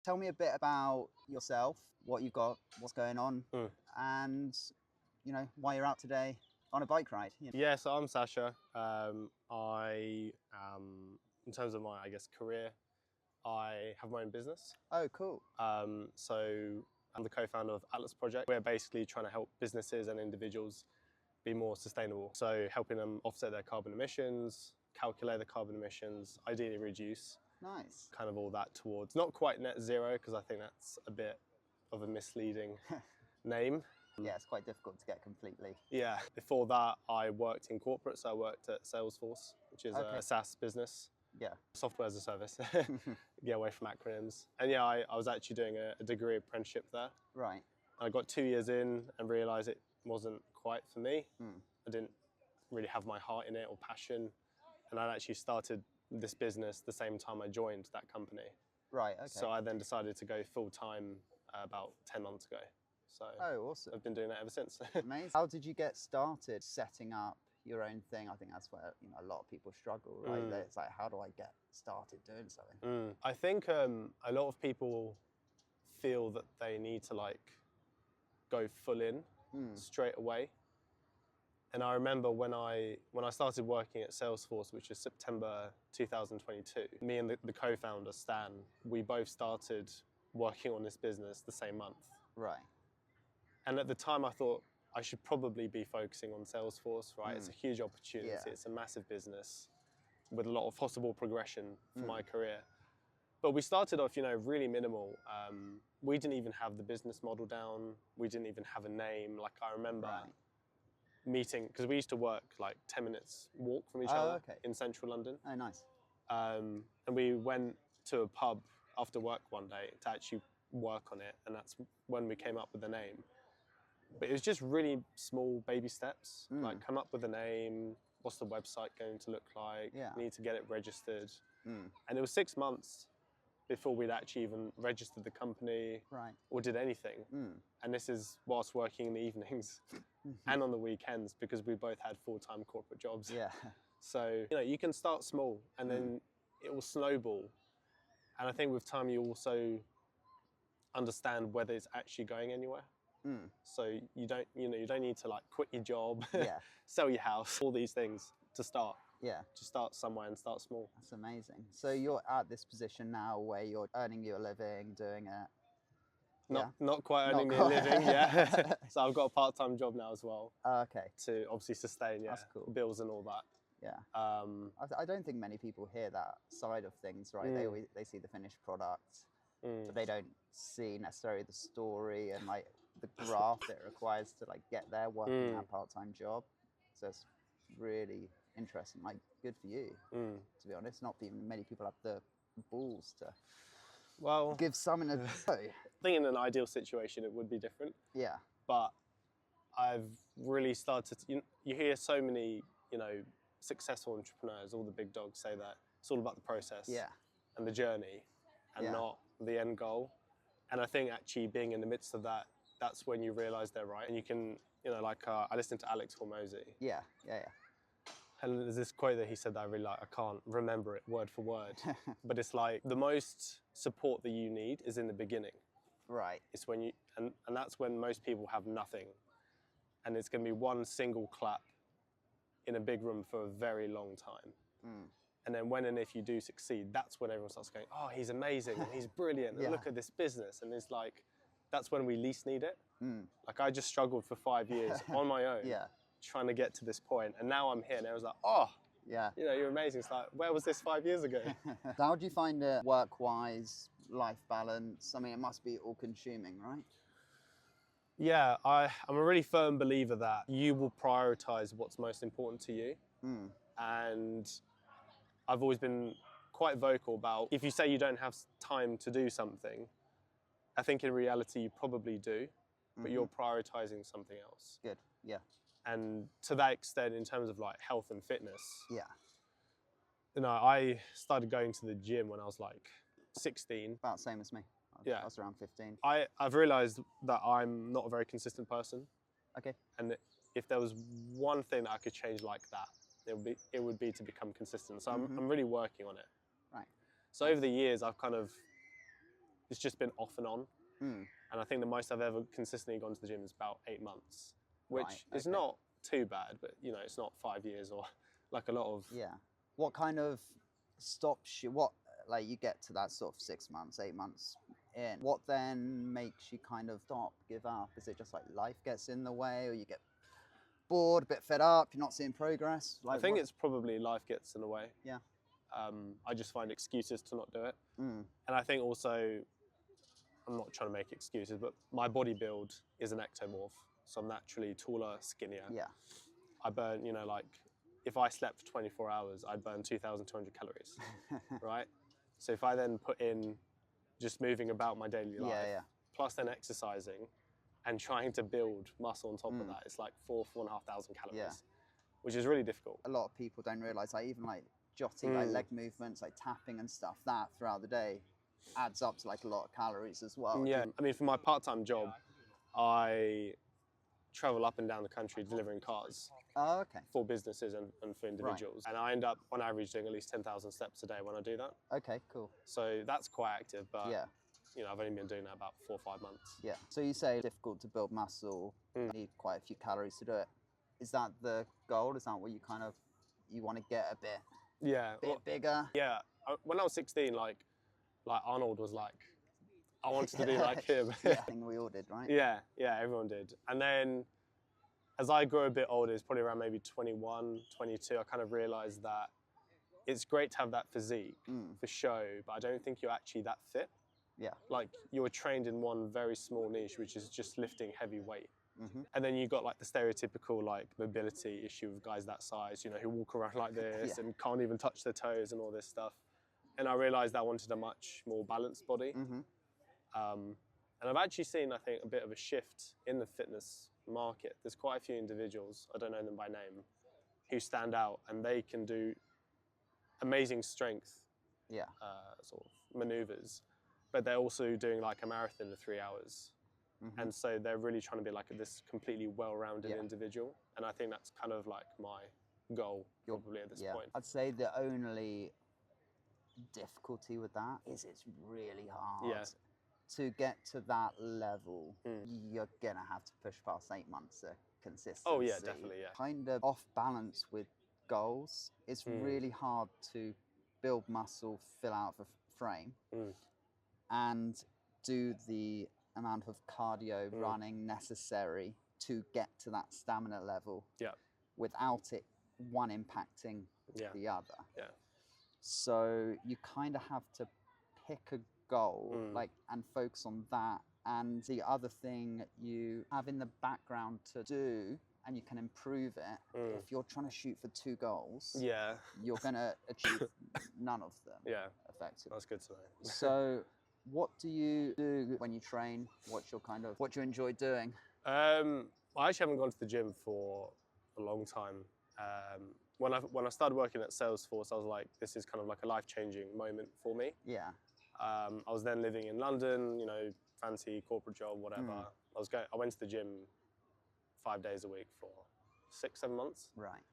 Tell me a bit about yourself, what you've got, what's going on, and why you're out today on a bike ride. Yeah, so I'm Sasha. I am, in terms of my, career, I have my own business. Oh, cool. So I'm the co-founder of Atlas Project. We're basically trying to help businesses and individuals be more sustainable. So helping them offset their carbon emissions, calculate the carbon emissions, ideally reduce. Nice. Kind of all that towards, not quite net zero, because I think that's a bit of a misleading name. Yeah, it's quite difficult to get completely. Yeah, before that I worked in corporate, so I worked at Salesforce, which is a SaaS business. Yeah. Software as a service, get away from acronyms. And yeah, I was actually doing a degree apprenticeship there. Right. I got 2 years in and realised it wasn't quite for me. I didn't really have my heart in it or passion. And I'd actually started this business the same time I joined that company. Right, okay. So I then decided to go full-time about 10 months ago. So oh, awesome. I've been doing that ever since. Amazing. How did you get started setting up your own thing? I think that's where a lot of people struggle, right? It's like, how do I get started doing something? I think a lot of people feel that they need to go full in straight away. And I remember when I started working at Salesforce, which was September 2022, me and the co-founder, Stan, we both started working on this business the same month. Right. And at the time I thought I should probably be focusing on Salesforce, right? It's a huge opportunity. Yeah. It's a massive business with a lot of possible progression for my career. But we started off, really minimal. We didn't even have the business model down. We didn't even have a name. I remember meeting, because we used to work 10 minutes walk from each other in central London. Oh, nice. And we went to a pub after work one day to actually work on it, and that's when we came up with the name. But it was just really small baby steps, come up with a name, what's the website going to look like, need to get it registered. And it was 6 months before we'd actually even registered the company or did anything. And this is whilst working in the evenings and on the weekends, because we both had full-time corporate jobs. Yeah. So, you can start small and then it will snowball. And I think with time you also understand whether it's actually going anywhere. So you don't need to quit your job, sell your house, all these things to start. Yeah. Just start somewhere and start small. That's amazing. So you're at this position now where you're earning your living, doing it. Not quite earning me a living, So I've got a part-time job now as well. Okay. To obviously sustain, That's cool. bills and all that. Yeah. I don't think many people hear that side of things, right? They see the finished product, but they don't see necessarily the story and the graft that it requires to get there working that part-time job. So it's really interesting. Good for you, to be honest. Not even many people have the balls to give someone a go. I think in an ideal situation it would be different. Yeah. But I've really started to, you hear so many, successful entrepreneurs, all the big dogs say that it's all about the process and the journey and not the end goal. And I think actually being in the midst of that, that's when you realize they're right. And you can, I listened to Alex Homozi. Yeah. And there's this quote that he said that I really like. I can't remember it word for word, but it's the most support that you need is in the beginning. Right. It's when you, and that's when most people have nothing. And it's going to be one single clap in a big room for a very long time. And then when and if you do succeed, that's when everyone starts going, oh, he's amazing and he's brilliant and look at this business. And it's that's when we least need it. I just struggled for 5 years on my own, trying to get to this point. And now I'm here and everyone's like, oh, you're amazing. It's where was this 5 years ago? How do you find it work-wise, life balance? I mean, it must be all-consuming, right? Yeah, I'm a really firm believer that you will prioritize what's most important to you. And I've always been quite vocal about, if you say you don't have time to do something, I think in reality you probably do, but you're prioritizing something else. Good, yeah. And to that extent, in terms of health and fitness, yeah. I started going to the gym when I was 16. About the same as me. I was around 15. I've realized that I'm not a very consistent person. Okay. And if there was one thing that I could change like that, it would be to become consistent. So I'm really working on it. Right. So over the years, I've kind of it's just been off and on. And I think the most I've ever consistently gone to the gym is about 8 months, which is not too bad, but you know, it's not 5 years or like a lot of. Yeah. What kind of stops you? Like you get to that sort of 6 months, 8 months in. What then makes you kind of stop, give up? Is it just like life gets in the way, or you get bored, a bit fed up, you're not seeing progress? Like, I think it's probably life gets in the way. Yeah. I just find excuses to not do it. And I think also, I'm not trying to make excuses, but my body build is an ectomorph. So I'm naturally taller, skinnier. Yeah. I burn, you know, like if I slept for 24 hours, I'd burn 2,200 calories, right? So if I then put in just moving about my daily life, plus then exercising and trying to build muscle on top of that, it's like 4,500 calories, which is really difficult. A lot of people don't realize, like even like jotting like leg movements, like tapping and stuff, that throughout the day adds up to like a lot of calories as well. Yeah, I mean, for my part-time job, I travel up and down the country delivering cars for businesses and for individuals. And I end up, on average, doing at least 10,000 steps a day when I do that. Okay, cool. So that's quite active, but you know, I've only been doing that about 4 or 5 months. Yeah. So you say it's difficult to build muscle, need quite a few calories to do it. Is that the goal? Is that what you kind of, you want to get a bit bigger? Yeah. When I was 16, like Arnold was like, I wanted to be like him. I think we all did, right? Yeah, everyone did. And then as I grew a bit older, it's probably around maybe 21, 22, I kind of realized that it's great to have that physique for show, but I don't think you're actually that fit. Yeah. Like you're trained in one very small niche, which is just lifting heavy weight. And then you got like the stereotypical like mobility issue of guys that size, you know, who walk around like this and can't even touch their toes and all this stuff. And I realized I wanted a much more balanced body. And I've actually seen, I think, a bit of a shift in the fitness market. There's quite a few individuals, I don't know them by name, who stand out and they can do amazing strength sort of maneuvers, but they're also doing like a marathon in 3 hours. And so they're really trying to be like this completely well-rounded individual. And I think that's kind of like my goal probably at this point. I'd say the only difficulty with that is it's really hard to get to that level. You're gonna have to push past 8 months of consistency. Oh yeah, definitely, yeah. Kind of off balance with goals. It's really hard to build muscle, fill out the frame, and do the amount of cardio running necessary to get to that stamina level without it one impacting the other. So you kind of have to pick a goal and focus on that, and the other thing you have in the background to do and you can improve it. If you're trying to shoot for 2 goals, you're going to achieve none of them effectively. That's good to know. So what do you do when you train? What do you enjoy doing? I actually haven't gone to the gym for a long time. When I started working at Salesforce, I was like, this is kind of like a life-changing moment for me. Yeah. I was then living in London, you know, fancy corporate job, whatever. I went to the gym 5 days a week for 6, 7 months. Right.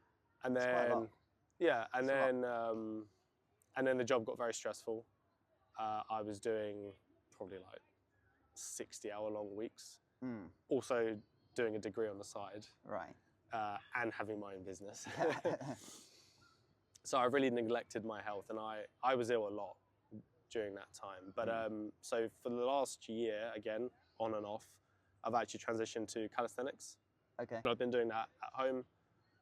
And That's quite a lot. and then the job got very stressful. I was doing probably like 60-hour-long weeks. Also doing a degree on the side. Right. And having my own business. So I really neglected my health, and I was ill a lot during that time. But so for the last year, again, on and off, I've actually transitioned to calisthenics. Okay. I've been doing that at home.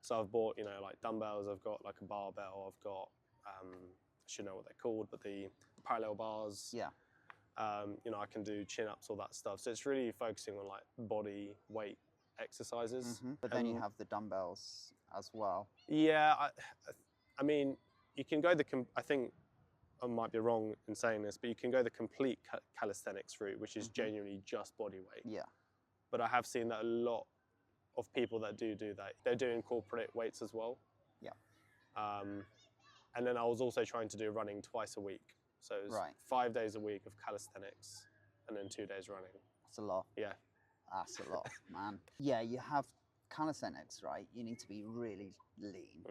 So I've bought, you know, like dumbbells, I've got like a barbell, I've got, I should know what they're called, but the parallel bars. Yeah. You know, I can do chin-ups, all that stuff. So it's really focusing on like body weight exercises. But then you have the dumbbells as well. Yeah, I mean, you can go I think I might be wrong in saying this, but you can go the complete calisthenics route, which is genuinely just body weight. Yeah. But I have seen that a lot of people that do that, they do incorporate weights as well. Yeah. And then I was also trying to do running twice a week. So it was 5 days a week of calisthenics and then 2 days running. That's a lot. Yeah. That's a lot, man. Yeah, you have calisthenics, right? You need to be really lean.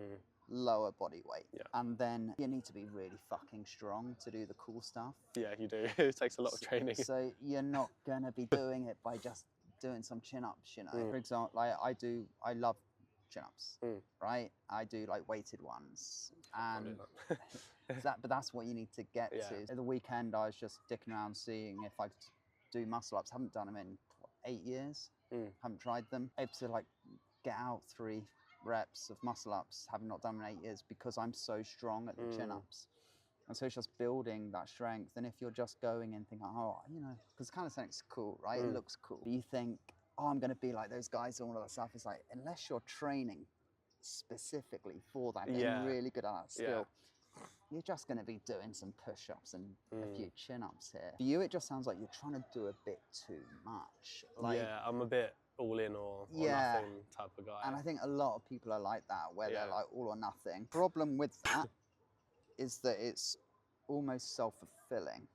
lower body weight. Yeah. And then you need to be really fucking strong to do the cool stuff. Yeah, you do. It takes a lot of training. So you're not going to be doing it by just doing some chin-ups, you know. For example, like I love chin-ups, right? I do like weighted ones. And but that's what you need to get to. At the weekend, I was just dicking around seeing if I could do muscle-ups. Haven't done them in 8 years. Haven't tried them. Able to like get out 3 reps of muscle-ups, having not done them in 8 years because I'm so strong at the chin-ups. And so it's just building that strength. And if you're just going and thinking, oh, you know, because calisthenics is cool, right? It looks cool. But you think, oh, I'm going to be like those guys and all of that stuff. It's like, unless you're training specifically for that, getting really good at that skill, you're just going to be doing some push-ups and a few chin-ups here. For you, it just sounds like you're trying to do a bit too much. Like, yeah, I'm a bit all in or nothing type of guy. And I think a lot of people are like that, where they're like all or nothing. Problem with that is that it's almost self-fulfilling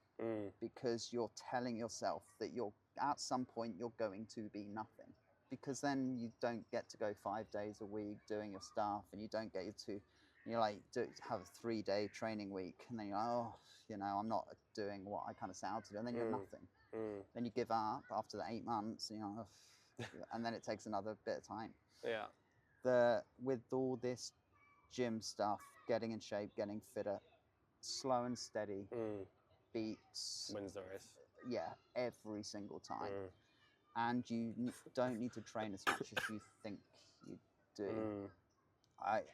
because you're telling yourself that you're at some point you're going to be nothing, because then you don't get to go 5 days a week doing your stuff, and you don't get you're like have a 3-day training week, and then you're like, oh, you know, I'm not doing what I kind of set out to do, and then you're nothing. Then you give up after the 8 months, and you're like, oh, and then it takes another bit of time. With all this gym stuff, getting in shape, getting fitter, slow and steady beats wins the race. Yeah, every single time. And you don't need to train as much as you think you do.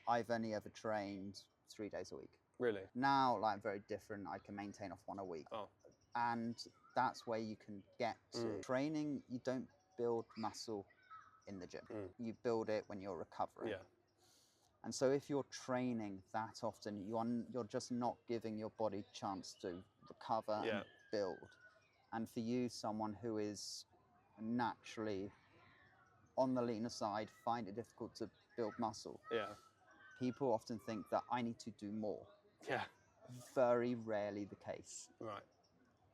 I've only ever trained 3 days a week. Really? Now, like, I'm very different. I can maintain off 1 a week. And that's where you can get to. Training, you don't build muscle in the gym. You build it when you're recovering. And so if you're training that often, you're just not giving your body a chance to recover and build. And for you, someone who is naturally on the leaner side, find it difficult to build muscle. People often think that I need to do more. Very rarely the case.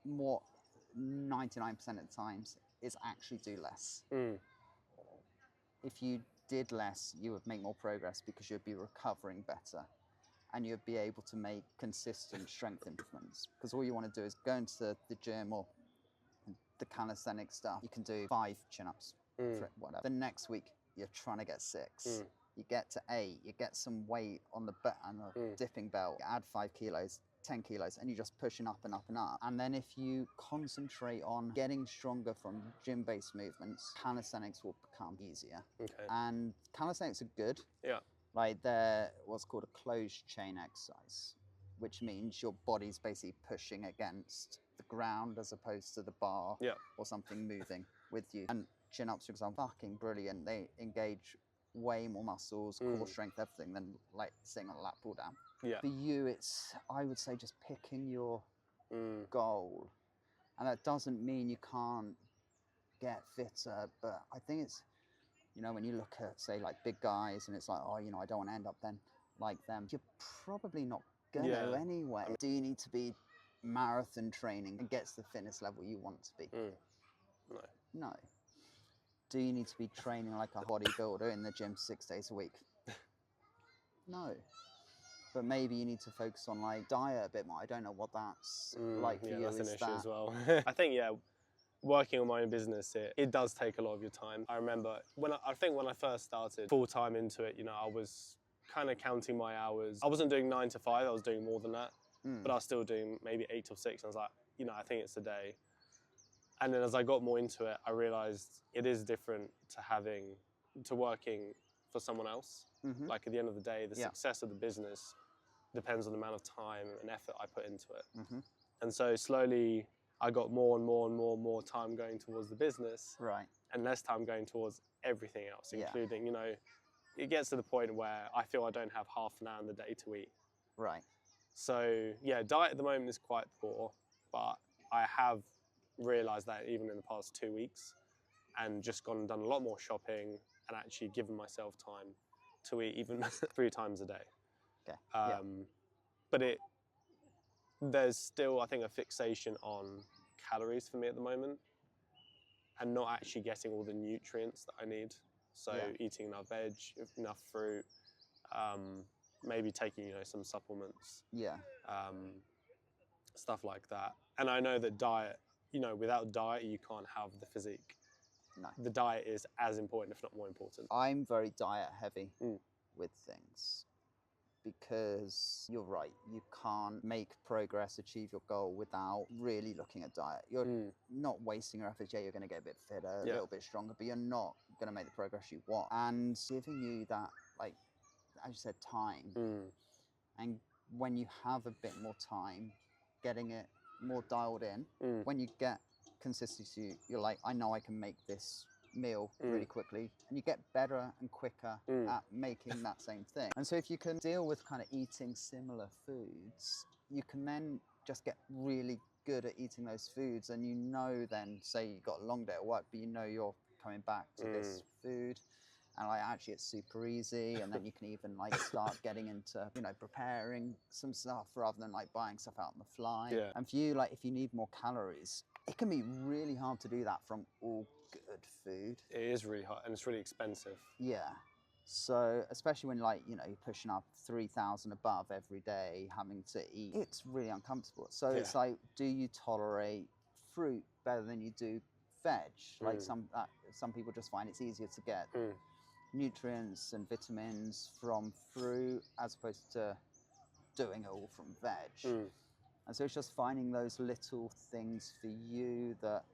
More, 99% of the times, is actually do less. If you did less, you would make more progress because you'd be recovering better, and you'd be able to make consistent strength improvements. Because all you want to do is go into the gym or the calisthenics stuff. You can do 5 chin-ups, whatever. The next week, you're trying to get 6. You get to 8, you get some weight on the dipping belt, you add 5 kilos, 10 kilos, and you're just pushing up and up and up. And then if you concentrate on getting stronger from gym-based movements, calisthenics will become easier. And calisthenics are good. Like, they're what's called a closed chain exercise, which means your body's basically pushing against the ground as opposed to the bar or something moving with you. And chin-ups, for example, fucking brilliant. They engage way more muscles, core strength, everything, than like sitting on a lat pull down. For you, it's, I would say, just picking your goal. And that doesn't mean you can't get fitter, but I think it's, you know, when you look at, say, like big guys, and it's like, oh, you know, I don't want to end up then like them. You're probably not going to anyway. Do you need to be marathon training and get to the fitness level you want to be? No. Do you need to be training like a bodybuilder in the gym 6 days a week? No. But maybe you need to focus on like diet a bit more. I don't know what that's like for you. That's an issue as well. I think, working on my own business, it does take a lot of your time. I remember when I first started full time into it, you know, I was kind of counting my hours. I wasn't doing 9 to 5, I was doing more than that, but I was still doing maybe 8 till 6. I was like, you know, I think it's a day. And then as I got more into it, I realized it is different to working for someone else. Like, at the end of the day, the success of the business depends on the amount of time and effort I put into it. And so slowly I got more and more time going towards the business, and less time going towards everything else, including, you know, it gets to the point where I feel I don't have half an hour in the day to eat. So diet at the moment is quite poor, but I have realized that even in the past 2 weeks, and just gone and done a lot more shopping and actually given myself time to eat even 3 times a day. But there's still, I think, a fixation on calories for me at the moment, and not actually getting all the nutrients that I need. So eating enough veg, enough fruit, maybe taking, you know, some supplements, Yeah. stuff like that. And I know that diet, you know, without diet, you can't have the physique. No. The diet is as important, if not more important. I'm very diet heavy with things, because you're right, you can't make progress, achieve your goal without really looking at diet. You're not wasting your efforts. Yeah, you're going to get a bit fitter, a little bit stronger, but you're not going to make the progress you want. And giving you that, like, as you said, time. And when you have a bit more time, getting it more dialed in, when you get consistency, you're like, I know I can make this meal really quickly, and you get better and quicker at making that same thing. And so if you can deal with kind of eating similar foods, you can then just get really good at eating those foods. And you know, then say you got a long day at work, but you know you're coming back to this food, and like actually it's super easy. And then you can even like start getting into, you know, preparing some stuff rather than like buying stuff out on the fly. And for you, like if you need more calories, it can be really hard to do that from all good food. It is really hard, and it's really expensive. Yeah. So especially when, like, you know, you're pushing up 3,000 above every day, having to eat, it's really uncomfortable. So it's like, do you tolerate fruit better than you do veg? Like some people just find it's easier to get nutrients and vitamins from fruit as opposed to doing it all from veg. And so it's just finding those little things for you that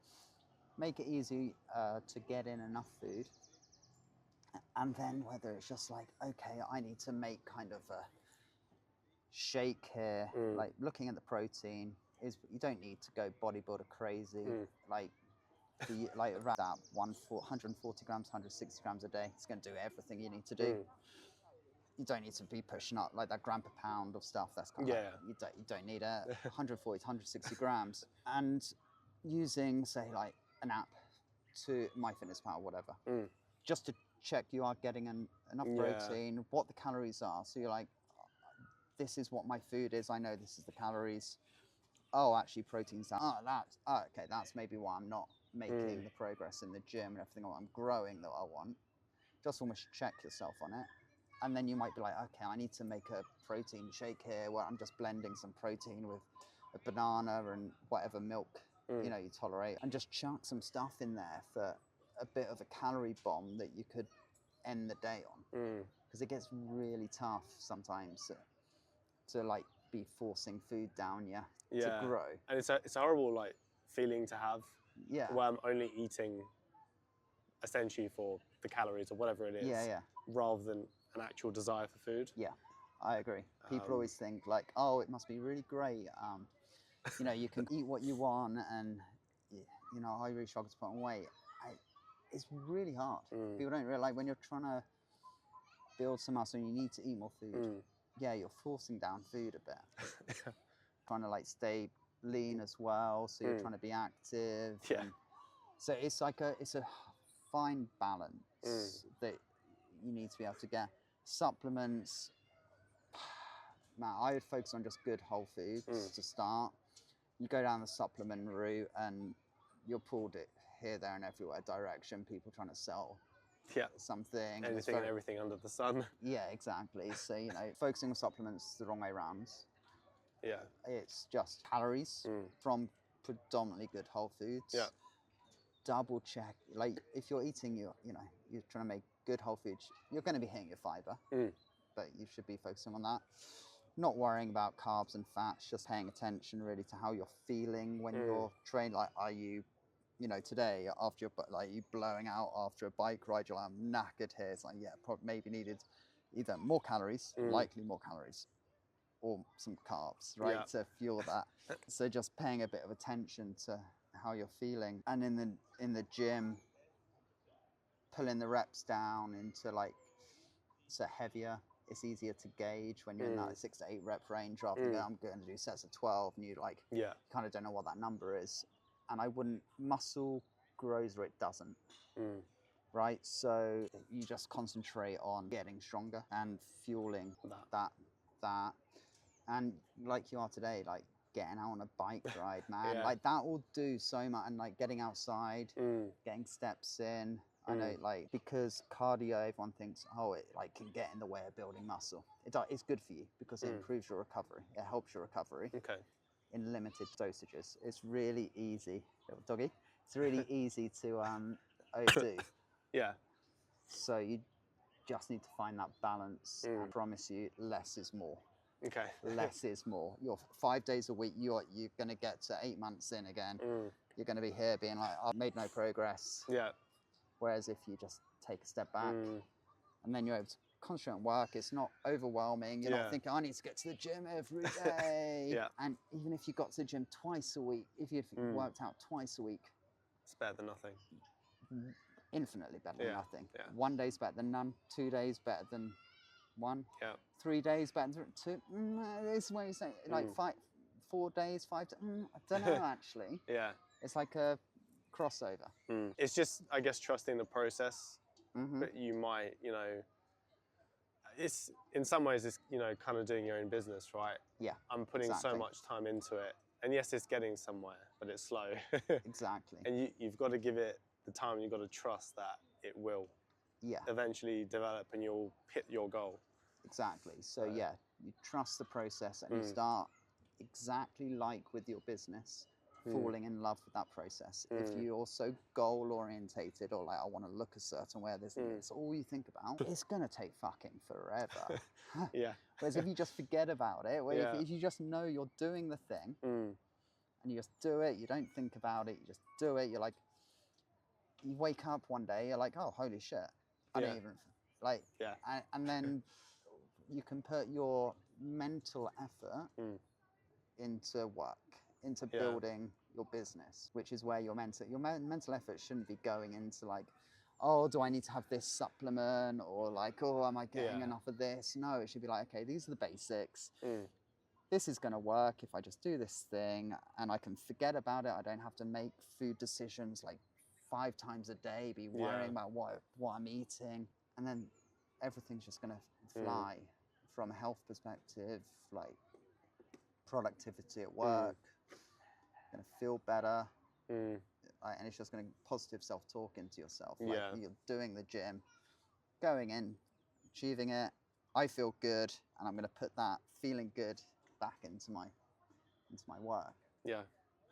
make it easy to get in enough food. And then whether it's just like, okay, I need to make kind of a shake here, like looking at the protein, is you don't need to go bodybuilder crazy. Like around that 140 grams, 160 grams a day, it's going to do everything you need to do. You don't need to be pushing up like that gram per pound of stuff. That's kind of like, you don't need it. 140 to 160 grams. And using, say, like an app to MyFitnessPal, whatever, just to check you are getting enough protein, what the calories are. So you're like, this is what my food is. I know this is the calories. Oh, actually protein's down. Okay, that's maybe why I'm not making the progress in the gym and everything I'm growing that I want. Just almost check yourself on it. And then you might be like, okay, I need to make a protein shake here where I'm just blending some protein with a banana and whatever milk, you know, you tolerate, and just chuck some stuff in there for a bit of a calorie bomb that you could end the day on. Because it gets really tough sometimes to like be forcing food down to grow. And it's a horrible like feeling to have, where I'm only eating essentially for the calories or whatever it is, rather than an actual desire for food. Yeah, I agree. People always think like, oh, it must be really great. You know, you can eat what you want, and you know, I really struggle to put on weight. It's really hard. People don't realize when you're trying to build some muscle and you need to eat more food. Yeah, you're forcing down food a bit. Trying to like stay lean as well, so you're trying to be active. And so it's like it's a fine balance that you need to be able to get. Supplements, man, I would focus on just good whole foods to start. You go down the supplement route and you're pulled it here, there, and everywhere direction. People trying to sell something. Anything and everything under the sun. Yeah, exactly. So, you know, focusing on supplements the wrong way around. Yeah. It's just calories from predominantly good whole foods. Yeah. Double check, like if you're eating you're trying to make good whole foods, you're going to be hitting your fiber, but you should be focusing on that. Not worrying about carbs and fats, just paying attention really to how you're feeling when you're trained. Like, are you, you know, today after you're like you blowing out after a bike ride, you're like, I'm knackered here. It's like, yeah, probably maybe needed either more calories, likely more calories, or some carbs, right, to fuel that. So just paying a bit of attention to how you're feeling. And in the gym, pulling the reps down into like, so heavier. It's easier to gauge when you're in that 6 to 8 rep range rather than I'm going to do sets of 12 and you like kind of don't know what that number is. And I wouldn't, muscle grows or it doesn't. Right? So you just concentrate on getting stronger and fueling that. And like you are today, like getting out on a bike ride, man, like that will do so much. And like getting outside, getting steps in. I know, like, because cardio, everyone thinks, oh, it like can get in the way of building muscle. It's good for you because it improves your recovery. It helps your recovery. Okay. In limited dosages. It's really easy, little doggy. It's really easy to overdo. Yeah. So you just need to find that balance. I promise you, less is more. Okay. Less is more. You're 5 days a week. You're going to get to 8 months in again. You're going to be here being like, I've made no progress. Yeah. Whereas if you just take a step back and then you're able to concentrate on work, it's not overwhelming. You're not thinking, I need to get to the gym every day. And even if you got to the gym twice a week, if you worked out twice a week, it's better than nothing. Infinitely better than nothing. Yeah. 1 day's better than none. 2 days better than one. Yeah. 3 days better than two. This is where you say like 4 days, 5 days. I don't know actually. Yeah. It's like a crossover. It's just, I guess, trusting the process. But you might, you know, it's in some ways it's, you know, kind of doing your own business, right? Yeah. I'm putting so much time into it, and yes, it's getting somewhere, but it's slow. Exactly. And you've got to give it the time. You've got to trust that it will eventually develop and you'll hit your goal. Exactly. So yeah, you trust the process and you start exactly like with your business, falling in love with that process. If you're also goal orientated or like, I want to look a certain way, it's all you think about, it's going to take fucking forever. Yeah. Whereas if you just forget about it, if you just know you're doing the thing and you just do it, you don't think about it, you just do it, you're like, you wake up one day, you're like, oh, holy shit. I don't even, like, and then you can put your mental effort into work, into building your business, which is where your mental effort shouldn't be going into like, oh, do I need to have this supplement, or like, oh, am I getting enough of this? No, it should be like, okay, these are the basics. This is going to work if I just do this thing and I can forget about it. I don't have to make food decisions like 5 times a day, be worrying about what I'm eating. And then everything's just going to fly from a health perspective, like productivity at work, going to feel better. And it's just going to positive self-talk into yourself. Like you're doing the gym, going in, achieving it. I feel good, and I'm going to put that feeling good back into my work. Yeah,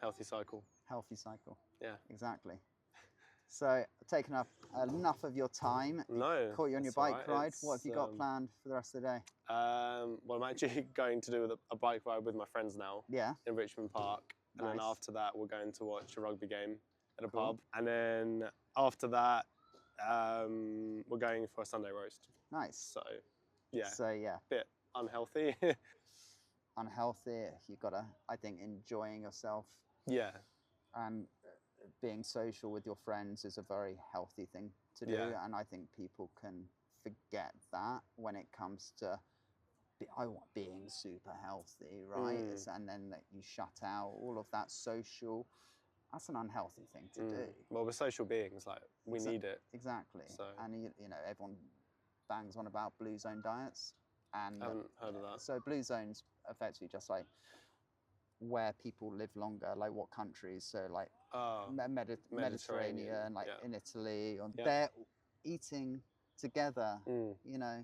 healthy cycle. Healthy cycle. Yeah, exactly. So I've taken up enough of your time. No, caught you on your bike ride. What have you got planned for the rest of the day? Well, I'm actually going to do a bike ride with my friends now. Yeah. In Richmond Park. And then after that, we're going to watch a rugby game at a pub. And then after that, we're going for a Sunday roast. Nice. So, yeah. So, yeah. Bit unhealthy. Unhealthy. You've got to, I think, enjoying yourself. Yeah. And being social with your friends is a very healthy thing to do. Yeah. And I think people can forget that when it comes to being super healthy, right? And then that you shut out all of that social. That's an unhealthy thing to do. Well, we're social beings, like we need it. Exactly. So. And you know, everyone bangs on about blue zone diets. And I haven't heard of that. So blue zones effectively just like where people live longer, like what countries. So like Mediterranean, like in Italy, they're eating together, you know.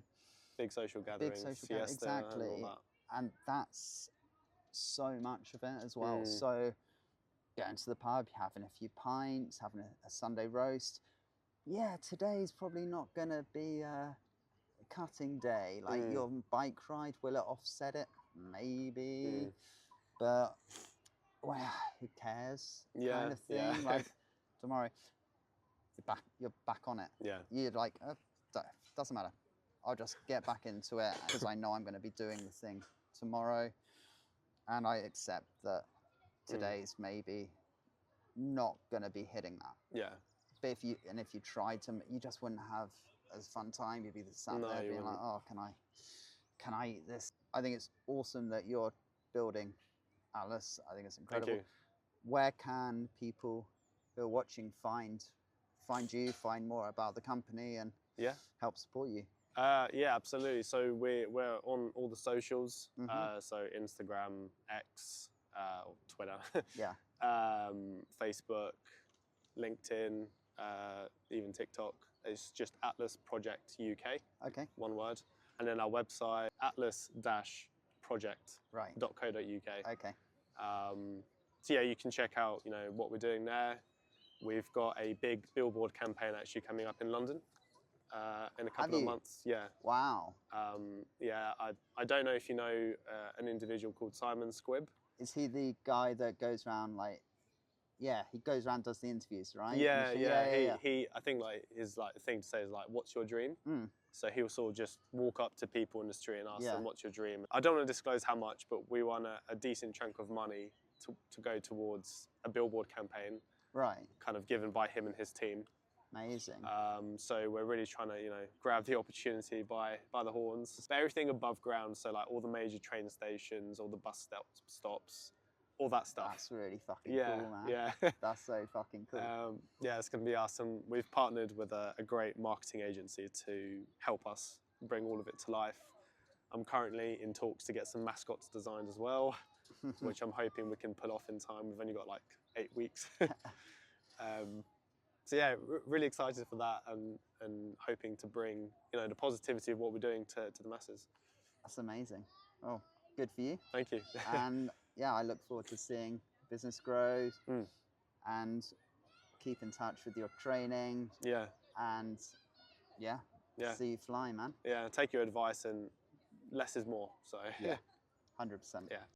Big social gatherings, exactly. And all that. And that's so much of it as well. So getting to the pub, having a few pints, having a Sunday roast. Yeah, today's probably not going to be a cutting day. Like your bike ride, will it offset it? Maybe. But, well, who cares? Kind of thing. Yeah. Like tomorrow, you're back on it. Yeah. You're like, doesn't matter. I'll just get back into it because I know I'm going to be doing the thing tomorrow. And I accept that today's maybe not going to be hitting that. Yeah. But if you tried to, you just wouldn't have as fun time. You'd be sat there being like, oh, can I eat this? I think it's awesome that you're building Atlas. I think it's incredible. Thank you. Where can people who are watching find you, find more about the company and help support you? Yeah, absolutely. So we're on all the socials. So Instagram, X, or Twitter. Yeah. Facebook, LinkedIn, even TikTok. It's just Atlas Project UK. Okay. One word. And then our website, atlas-project.co.uk. Okay. So yeah, you can check out, you know, what we're doing there. We've got a big billboard campaign actually coming up in London in a couple of months. Yeah. Wow. Yeah, I don't know if you know an individual called Simon Squibb. Is he the guy that goes around like? Yeah, he goes around, does the interviews, right? Yeah. He I think like his like thing to say is like, "What's your dream?" Mm. So he'll sort of just walk up to people in the street and ask Yeah. them, "What's your dream?" I don't want to disclose how much, but we won a decent chunk of money to go towards a billboard campaign, Right. kind of given by him and his team. Amazing. So we're really trying to, you know, grab the opportunity by the horns. But everything above ground, so like all the major train stations, all the bus stops, all that stuff. That's really fucking cool, man. Yeah. That's so fucking cool. Yeah, it's going to be us, and we've partnered with a great marketing agency to help us bring all of it to life. I'm currently in talks to get some mascots designed as well, which I'm hoping we can pull off in time. We've only got like 8 weeks. So yeah, really excited for that, and hoping to bring, you know, the positivity of what we're doing to the masses. That's amazing. Oh, good for you. Thank you. And yeah, I look forward to seeing business grow and keep in touch with your training. Yeah. And yeah, see you fly, man. Yeah, take your advice, and less is more. So yeah, 100%. Yeah.